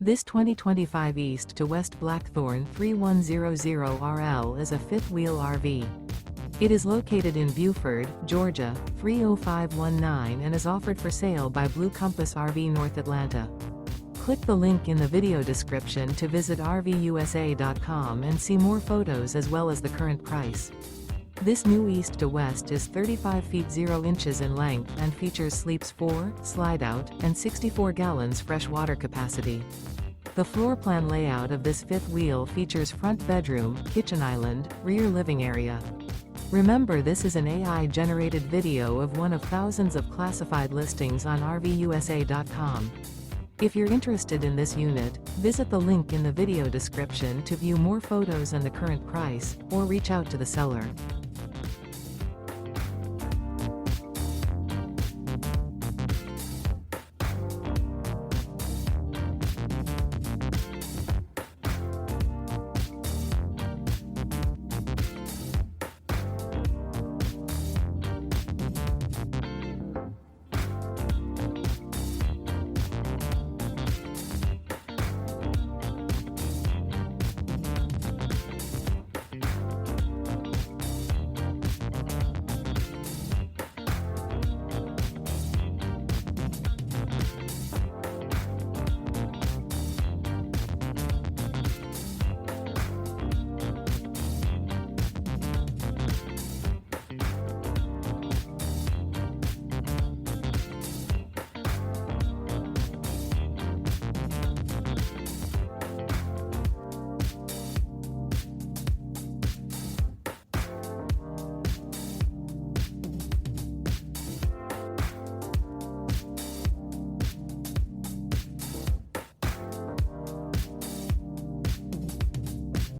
This 2025 East to West Blackthorn 3100RL is a fifth-wheel RV. It is located in Buford, Georgia, 30519 and is offered for sale by Blue Compass RV North Atlanta. Click the link in the video description to visit RVUSA.com and see more photos as well as the current price. This new East to West is 35 feet 0 inches in length and features sleeps 4, slide-out, and 64 gallons fresh water capacity. The floor plan layout of this fifth wheel features front bedroom, kitchen island, rear living area. Remember, this is an AI-generated video of one of thousands of classified listings on RVUSA.com. If you're interested in this unit, visit the link in the video description to view more photos and the current price, or reach out to the seller.